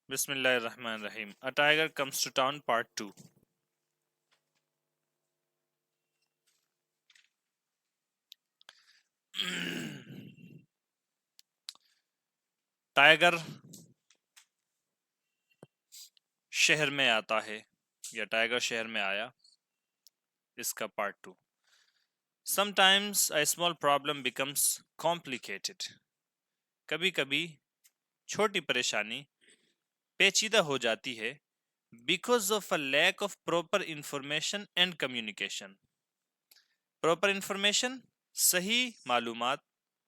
بسم اللہ الرحمن الرحیم. A tiger comes to town part 2. Tiger شہر میں آتا ہے یا ٹائگر شہر میں آیا، اس کا part 2. Sometimes a small problem becomes complicated. کبھی کبھی چھوٹی پریشانی پیچیدہ ہو جاتی ہے because of a lack of proper information and communication. Proper information, صحیح معلومات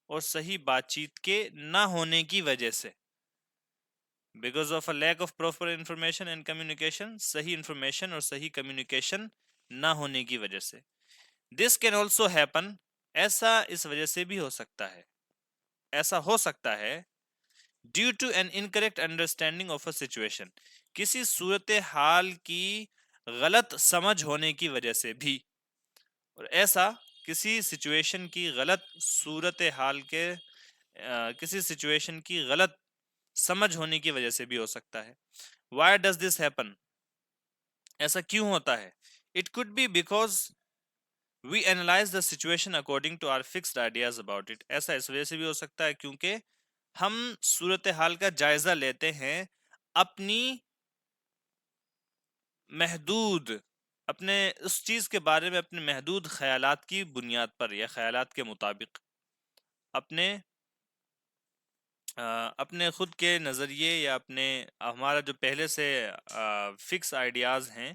اور صحیح بات چیت کے نہ ہونے کی وجہ سے. Because of a lack of proper information and communication, صحیح انفارمیشن اور صحیح کمیونیکیشن نہ ہونے کی وجہ سے. دس کین آلسو ہیپن، ایسا اس وجہ سے بھی ہو سکتا ہے، ایسا ہو سکتا ہے due to an incorrect understanding of a situation, کسی صورت حال کی غلط سمجھ ہونے کی وجہ سے بھی. اور ایسا کسی سچویشن کی غلط صورت حال کے کسی سچویشن کی غلط سمجھ ہونے کی وجہ سے بھی ہو سکتا ہے. Why does this happen؟ ایسا کیوں ہوتا ہے؟ It could be because we analyze the situation according to our fixed ideas about it. ایسا اس وجہ سے بھی ہو سکتا ہے کیونکہ ہم صورتحال کا جائزہ لیتے ہیں اپنی محدود، اپنے اس چیز کے بارے میں اپنے محدود خیالات کی بنیاد پر یا خیالات کے مطابق، اپنے خود کے نظریے یا اپنے ہمارا جو پہلے سے فکس آئیڈیاز ہیں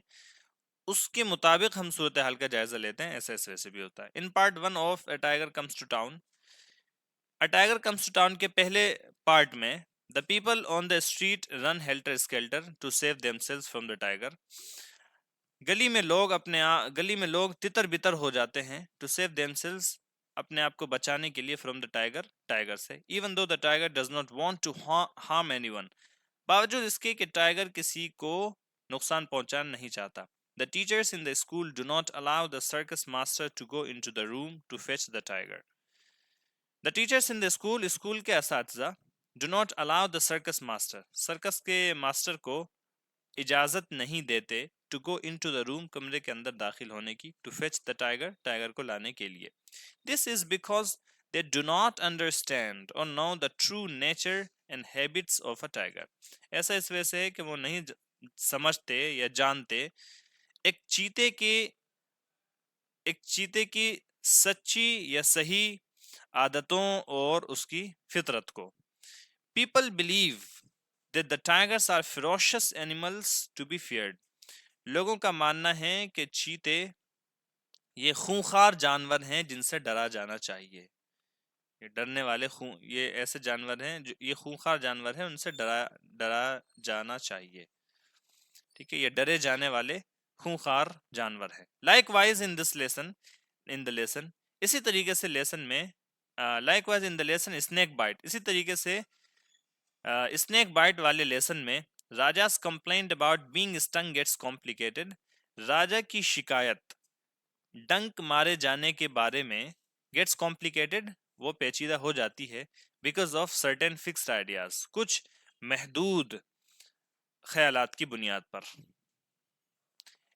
اس کے مطابق ہم صورتحال کا جائزہ لیتے ہیں. ایسے ایسے ویسے بھی ہوتا ہے. In part 1 of a tiger comes to town, a tiger comes to town کے پہلے پارٹ میں the people on the street run helter skelter to save themselves from the tiger. گلی میں لوگ تتر بتر ہو جاتے ہیں ٹو سیو دیم سیلز، اپنے آپ کو بچانے کے لیے فرام دا ٹائگر سے. Even though the tiger does not want to harm anyone, باوجود اس کے کہ ٹائگر کسی کو نقصان پہنچانا نہیں چاہتا. The teachers in the school do not allow the circus master to go into the room to fetch the tiger. The teachers in the school کے اساتذہ do not allow the circus master، circus کے master کو اجازت نہیں دیتے to go into the room، کمرے کے اندر داخل ہونے کی، to fetch the tiger، tiger کو لانے کے لیے. This is because they do not understand or know the true nature and habits of a tiger. ایسا اس وجہ سے ہے کہ وہ نہیں سمجھتے یا جانتے ایک چیتے کی سچی یا صحیح عادتوں اور اس کی فطرت کو. People believe that the tigers are ferocious animals to be feared. لوگوں کا ماننا ہے کہ چیتے یہ خونخوار جانور ہیں جن سے ڈرا جانا چاہیے. یہ ڈرنے والے یہ ایسے جانور ہیں جو یہ خونخوار جانور ہیں، ان سے ڈرا جانا چاہیے. ٹھیک ہے، یہ ڈرے جانے والے خونخوار جانور ہیں. Likewise in the lesson, اسی طریقے سے لیسن میں likewise in the lesson snake bite, اسی طریقے سے اسنیک بائٹ والے لیسن میں rajas complained about being stung gets complicated, راجا کی شکایت ڈنک مارے جانے کے بارے میں گیٹس کمپلیکیٹڈ، وہ پیچیدہ ہو جاتی ہے because of certain fixed ideas, کچھ محدود خیالات کی بنیاد پر.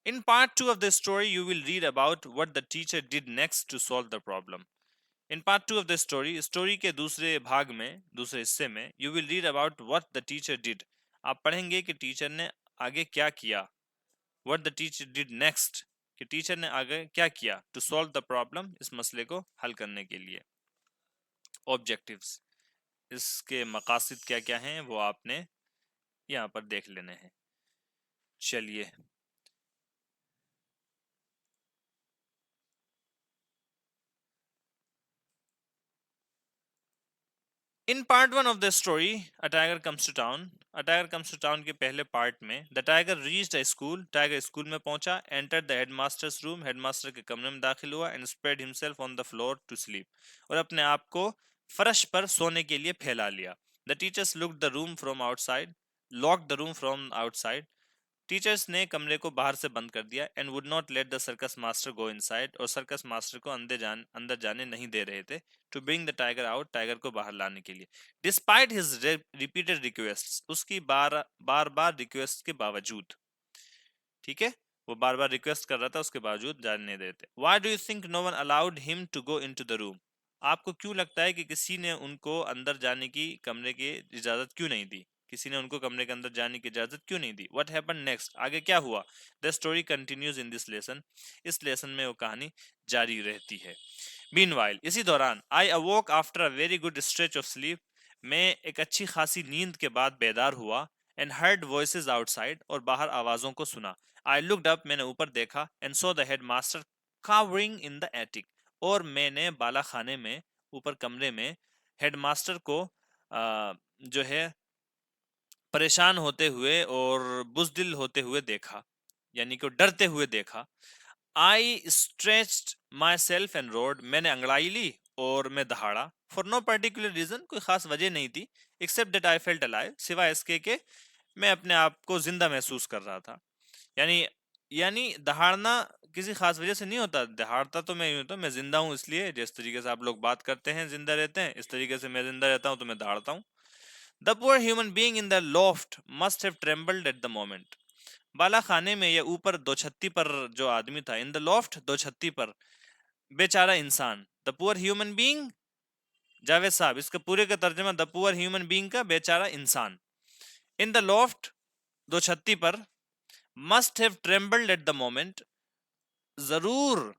In part 2 of the story, you will read about what the teacher did next to solve the problem. In part 2 of the story کے دوسرے بھاگ میں، دوسرے حصے میں you will read about what the teacher did. آپ پڑھیں گے کہ ٹیچر نے آگے کیا کیا. What the teacher did next، کہ ٹیچر نے آگے کیا کیا to solve the problem، اس مسئلے کو حل کرنے کے لیے. Objectives، اس کے مقاصد کیا کیا ہیں وہ آپ نے یہاں پر دیکھ لینے ہیں. چلیے In part 1 of the story, A Tiger Comes to Town، A Tiger Comes to Town کے پہلے پارٹ میں The Tiger reached a school، tiger school میں پہنچا. Entered the headmaster's room، headmaster کے کمرے میں داخل ہوا. And spread himself on the floor to sleep، اور اپنے آپ کو فرش پر سونے کے لیے پھیلا لیا. The teachers locked the room from outside، teachers نے کمرے کو باہر سے بند کر دیا and would not let the circus master go inside, اور سرکس ماسٹر کو اندر جانے نہیں دے رہے تھے، to bring the tiger out, tiger کو باہر لانے کے لیے، ڈسپائٹ ہز ریپیٹڈ ریکویسٹ، اس کی بار بار ریکویسٹ کے باوجود، ٹھیک ہے، وہ بار بار ریکویسٹ کر رہا تھا، اس کے باوجود جانے نہیں دیتے. Why do you think no one allowed ہم ٹو گو انٹو دا روم، آپ کو کیوں لگتا ہے کہ کسی نے ان کو اندر جانے کی، کمرے کی اجازت کیوں نہیں دی، کسی نے ان کو کمرے کے اندر جانے کی اجازت کیوں نہیں دی. واٹ ہیپن نیکسٹ، آگے کیا ہوا. The story continues in this lesson, اس لیسن میں وہ کہانی جاری رہتی ہے. مین وائل، اسی دوران، آئی اwoke after a very good stretch of sleep، میں ایک اچھی خاصی نیند کے بعد بیدار ہوا، and heard voices outside، اور باہر آوازوں کو سنا. I looked up، میں نے اوپر دیکھا، and saw the headmaster cowering in the attic، اور میں نے بالا خانے میں، اوپر کمرے میں، ہیڈ ماسٹر کو جو ہے پریشان ہوتے ہوئے اور بزدل ہوتے ہوئے دیکھا، یعنی کہ ڈرتے ہوئے دیکھا. I stretched myself and roared، میں نے انگڑائی لی اور میں دہاڑا. For no particular reason، کوئی خاص وجہ نہیں تھی، except that I felt alive، سوائے اس کے کہ میں اپنے آپ کو زندہ محسوس کر رہا تھا. یعنی دہاڑنا کسی خاص وجہ سے نہیں ہوتا، دہاڑتا تو میں یوں تو میں زندہ ہوں، اس لیے جس طریقے سے آپ لوگ بات کرتے ہیں زندہ رہتے ہیں، اس طریقے سے میں زندہ رہتا ہوں تو میں دہاڑتا ہوں. The poor human being in the loft must have trembled at the moment، بالا خانے میں یا اوپر دو چھتی پر جو آدمی تھا، ان دا لافٹ، دو چھتی پر، بیچارہ انسان. دا پور ہیومن بینگ، جاوید صاحب اس کا پورے کا ترجمہ، دا پور ہیومن بینگ کا بیچارہ انسان، ان دا لافٹ، دو چھتی پر، must have trembled at the moment, ضرور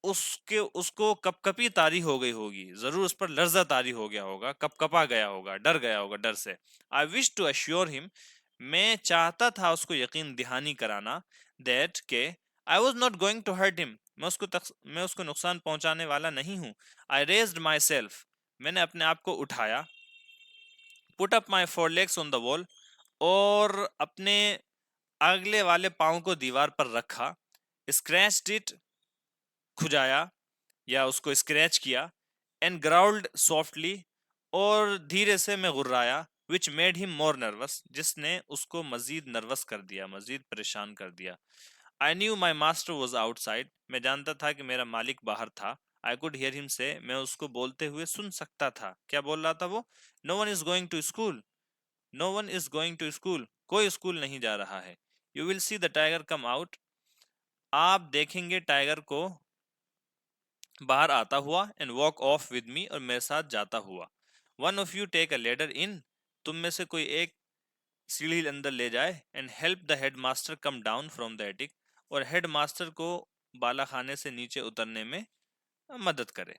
اس کو کپ کپی طاری ہو گئی ہوگی، ضرور اس پر لرزہ طاری ہو گیا ہوگا، کپ کپا گیا ہوگا، ڈر گیا ہوگا ڈر سے. آئی وش ٹو اشیور ہم، میں چاہتا تھا اس کو یقین دہانی کرانا، دیٹ کہ I was not going to hurt him, میں اس کو نقصان پہنچانے والا نہیں ہوں. آئی ریزڈ مائی سیلف، میں نے اپنے آپ کو اٹھایا. پٹ اپ مائی فور لیگس آن دا وال، اور اپنے اگلے والے پاؤں کو دیوار پر رکھا. اسکریچڈ اٹ، کھجایا یا اس کو اسکریچ کیا. اینڈ گراؤلڈ سافٹلی، اور دھیرے سے میں غرایا. which made him more nervous، جس نے اس کو مزید نروس کر دیا، مزید پریشان کر دیا. I knew my master was outside، میں جانتا تھا کہ میرا مالک باہر تھا. I could hear him say، میں اس کو بولتے ہوئے سن سکتا تھا. کیا بول رہا تھا وہ؟ No one is going to school، no one is going to school، کوئی اسکول نہیں جا رہا ہے. You will see the tiger come out، آپ دیکھیں گے ٹائیگر کو باہر آتا ہوا. And walk off with me, اور میرے ساتھ جاتا ہوا. One of you take a ladder in, تم میں سے کوئی ایک سیڑھی اندر لے جائے. And help the headmaster come down from the attic, اور ہیڈ ماسٹر کو بالا خانے سے نیچے اترنے میں مدد کرے.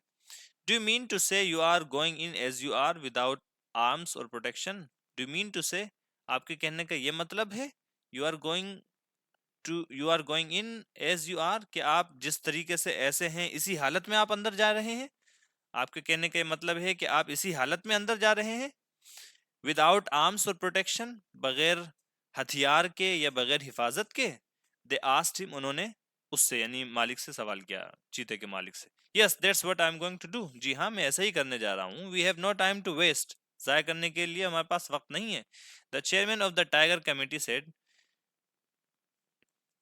Do you mean to say you are going in as you are without arms or protection, do you mean to say, آپ کے کہنے کا یہ مطلب ہے، you are going in as you are, کہ آپ جس طریقے سے ایسے ہیں اسی حالت میں آپ اندر جا رہے ہیں. آپ کے کہنے کا مطلب ہے کہ آپ اسی حالت میں اندر جا رہے ہیں. وداؤٹ آرمس اور پروٹیکشن، بغیر ہتھیار کے یا بغیر حفاظت کے. دے آسکڈ ہم، انہوں نے اس سے یعنی مالک سے سوال کیا، چیتے کے مالک سے. Yes that's what I am going to do, جی ہاں میں ایسا ہی کرنے جا رہا ہوں. We have no time to waste, ضائع کرنے کے لیے ہمارے پاس وقت نہیں ہے. The chairman of the tiger committee said,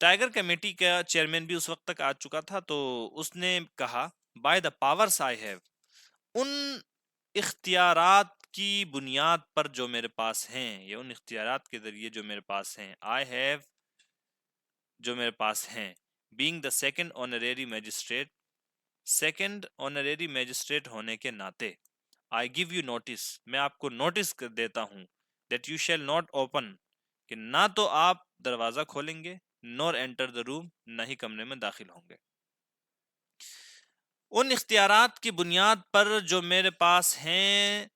tiger committee کا چیئرمین بھی اس وقت تک آ چکا تھا، تو اس نے کہا، by the powers I have, ان اختیارات کی بنیاد پر جو میرے پاس ہیں، یا ان اختیارات کے ذریعے جو میرے پاس ہیں، آئی ہیو، جو میرے پاس ہیں، being the second honorary magistrate, second honorary magistrate ہونے کے ناطے. آئی گیو یو نوٹس، میں آپ کو نوٹس دیتا ہوں، that you shall not open, کہ نہ تو آپ دروازہ کھولیں گے، نور انٹر دا روم، نہ ہی کمرے میں داخل ہوں گے. ان اختیارات کی بنیاد پر جو میرے پاس ہیں،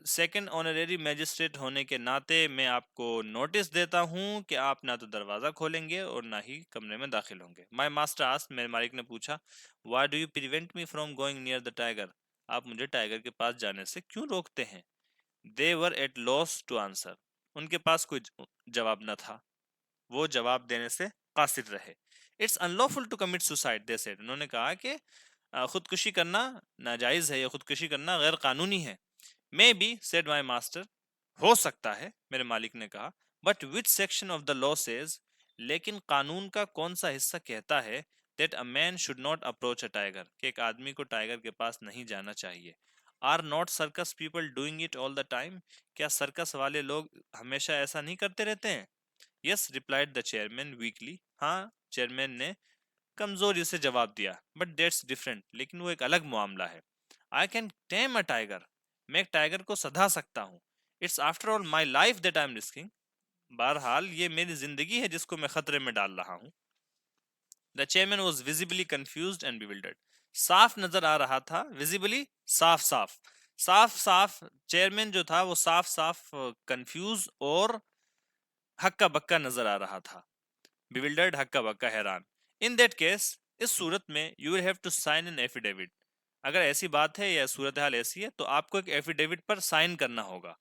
سیکنڈ آنریری میجسٹریٹ ہونے کے ناطے میں آپ کو نوٹس دیتا ہوں کہ آپ نہ تو دروازہ کھولیں گے اور نہ ہی کمرے میں داخل ہوں گے. مائی ماسٹر آسکڈ، میرے مالک نے پوچھا، why do you prevent me from going near the tiger, آپ مجھے ٹائیگر کے پاس جانے سے کیوں روکتے ہیں. They were at loss to answer, ان کے پاس کوئی جواب نہ تھا، وہ جواب دینے سے قاصر رہے. It's unlawful to commit suicide، they said، انہوں نے کہا کہ خودکشی کرنا ناجائز ہے یا خودکشی کرنا غیر قانونی ہے. Maybe, said my master، ہو سکتا ہے، میرے مالک نے کہا. But which section of the law says, لیکن قانون کا کون سا حصہ کہتا ہے that a man should not approach a tiger, کہ ایک آدمی کو ٹائگر کے پاس نہیں جانا چاہیے. Are not circus people doing it all the time? کیا سرکس والے لوگ ہمیشہ ایسا نہیں کرتے رہتے ہیں؟ Yes, replied the chairman weakly. ہاں چیئرمین نے کمزوری سے جواب دیا. But that's different. لیکن وہ ایک الگ معاملہ ہے. I can tame a tiger. میں ایک ٹائگر کو سدھا سکتا ہوں. It's after all my life that I'm risking. بہرحال یہ میری زندگی ہے جس کو میں خطرے میں ڈال رہا ہوں. The chairman was visibly confused and bewildered. صاف نظر آ رہا تھا. Visibly صاف صاف صاف صاف چیئرمین جو تھا وہ صاف صاف کنفیوز اور ہکا بکا نظر آ رہا تھا. Bewildered ہکا بکا حیران. In that case اس صورت میں you will have to sign an affidavit. اگر ایسی بات ہے یا صورتحال ایسی ہے تو آپ کو ایک ایفیڈیوٹ پر سائن کرنا ہوگا.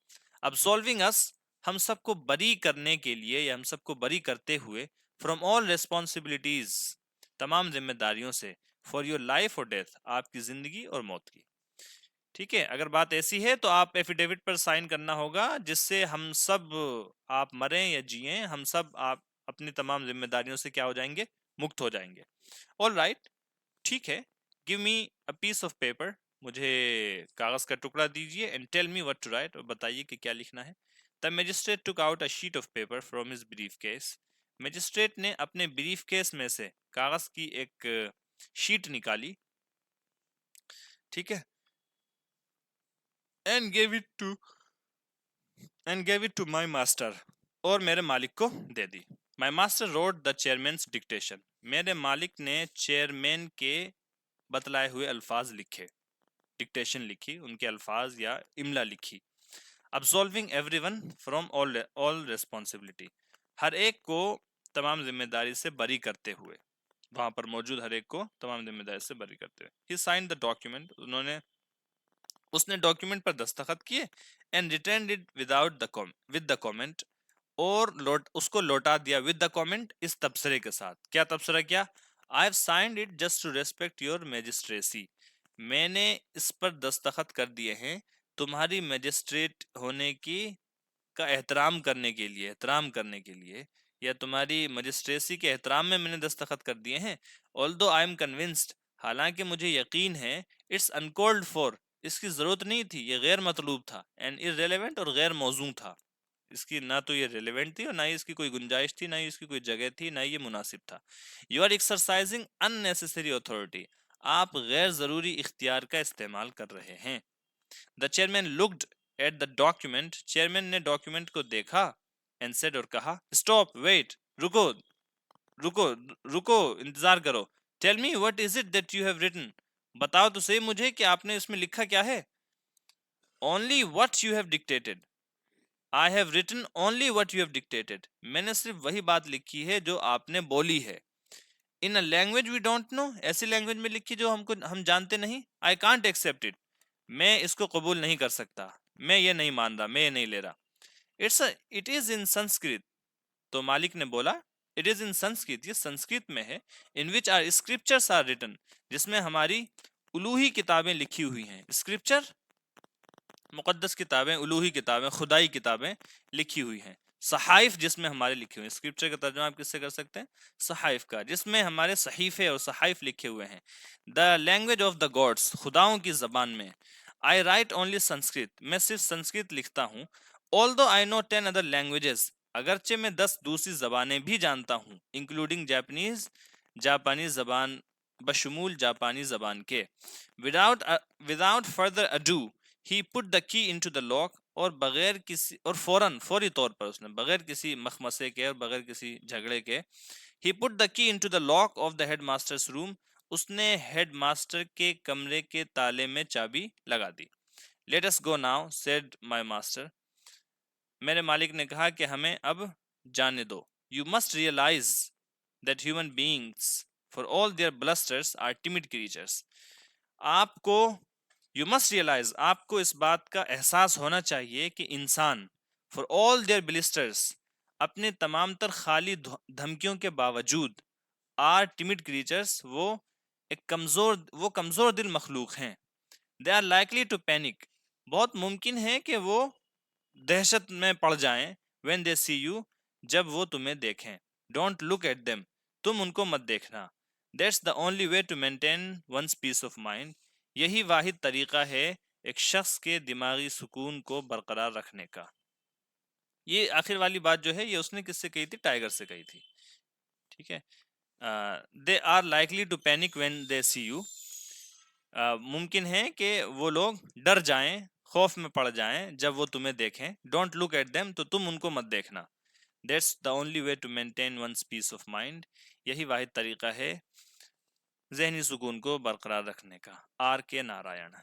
Absolving us ہم سب کو بری کرنے کے لیے یا ہم سب کو بری کرتے ہوئے from all responsibilities تمام ذمہ داریوں سے for your life or death آپ کی زندگی اور موت کی. ٹھیک ہے اگر بات ایسی ہے تو آپ ایفیڈیوٹ پر سائن کرنا ہوگا جس سے ہم سب آپ مریں یا جئیں ہم سب آپ اپنی تمام ذمہ داریوں سے کیا ہو جائیں گے مکت ہو جائیں گے. all right ٹھیک ہے give me a piece of paper مجھے کاغذ کا ٹکڑا دیجئے and tell me what to write اور بتائیے کہ کیا لکھنا ہے. The magistrate took out a sheet of paper from his briefcase. Magistrate نے اپنے بریف کیس میں سے کاغذ کی ایک شیٹ نکالی. ٹھیک ہے and gave it to my master اور میرے مالک کو دے دی. My master wrote the chairman's dictation. میرے مالک نے چیئرمین کے بتلائے ہوئے الفاظ لکھے. ڈکٹیشن لکھی ان کے الفاظ یا املا لکھی. Absolving everyone from all responsibility ہر ایک کو تمام ذمہ داری سے بری کرتے ہوئے وہاں پر موجود ہر ایک کو تمام ذمہ داری سے بری کرتے ہوئے. He signed the document اس نے ڈاکیومنٹ پر دستخط کیے and returned it with the comment اور اس کو لوٹا دیا with the comment اس تبصرے کے ساتھ. کیا تبصرہ کیا؟ I have signed it just to respect your magistracy. میں نے اس پر دستخط کر دیے ہیں تمہاری میجسٹریٹ ہونے کی کا احترام کرنے کے لیے یا تمہاری مجسٹریسی کے احترام میں نے دستخط کر دیے ہیں. although I am convinced حالانکہ مجھے یقین ہے it's uncalled for اس کی ضرورت نہیں تھی یہ غیر مطلوب تھا and irrelevant اور غیر موزوں تھا اس کی نہ تو یہ ریلیونٹ تھی اور نہ ہی اس کی کوئی گنجائش تھی نہ ہی اس کی کوئی جگہ تھی نہ ہی یہ مناسب تھا. you are exercising unnecessary authority آپ غیر ضروری اختیار کا استعمال کر رہے ہیں. The chairman looked at the document chairman نے ڈاکیومنٹ کو دیکھا and said اور کہا stop wait رکو انتظار کرو. Tell me what is it that you have written بتاؤ تو صحیح مجھے کہ آپ نے اس میں لکھا کیا ہے. Only what you have dictated I have written only what you have dictated میں نے صرف وہی بات لکھی ہے جو آپ نے بولی ہے. In a language we don't know ایسی لینگویج میں لکھی جو ہم جانتے نہیں. I can't accept it میں اس کو قبول نہیں کر سکتا میں یہ نہیں مان رہا میں یہ نہیں لے رہا. It is in Sanskrit تو مالک نے بولا it is in Sanskrit یہ سنسکرت میں ہے. in which our scriptures are written جس میں ہماری الوہی کتابیں لکھی ہوئی ہیں. scripture مقدس کتابیں الوہی کتابیں خدائی کتابیں لکھی ہوئی ہیں. صحائف جس میں ہمارے لکھے ہوئے ہیں اسکرپچر کا ترجمہ آپ کس سے کر سکتے ہیں صحائف کا جس میں ہمارے صحیفے اور صحائف لکھے ہوئے ہیں. The language of the gods خداؤں کی زبان میں. I write only Sanskrit میں صرف سنسکرت لکھتا ہوں. although I know 10 other languages اگرچہ میں 10 دوسری زبانیں بھی جانتا ہوں انکلوڈنگ جاپانی زبان بشمول جاپانی زبان کے. without further ado he put the key into the lock اور بغیر کسی اور فوری طور پر اس نے بغیر کسی مخمسے کے اور بغیر کسی جھگڑے کے he put the key into the lock of the headmaster's room اس نے ہیڈ ماسٹر کے کمرے کے تالے میں چابی لگا دی. let us go now said my master میرے مالک نے کہا کہ ہمیں اب جانے دو. you must realize that human beings for all their blusters are timid creatures آپ کو You must realize آپ کو اس بات کا احساس ہونا چاہیے کہ انسان for all their blisters اپنے تمام تر خالی دھمکیوں کے باوجود are timid creatures وہ کمزور دل مخلوق ہیں. they are likely to panic بہت ممکن ہے کہ وہ دہشت میں پڑ جائیں when they see you جب وہ تمہیں دیکھیں. ڈونٹ لک ایٹ them, تم ان کو مت دیکھنا. That's the only way to maintain one's peace of mind, یہی واحد طریقہ ہے ایک شخص کے دماغی سکون کو برقرار رکھنے کا. یہ آخر والی بات جو ہے یہ اس نے کس سے کہی تھی؟ ٹائیگر سے کہی تھی. ٹھیک ہے. They are likely to panic when they see you, ممکن ہے کہ وہ لوگ ڈر جائیں, خوف میں پڑ جائیں جب وہ تمہیں دیکھیں. ڈونٹ لک ایٹ them, تو تم ان کو مت دیکھنا. That's the only way to maintain one's peace of mind, یہی واحد طریقہ ہے ذہنی سکون کو برقرار رکھنے کا. آر کے نارائن.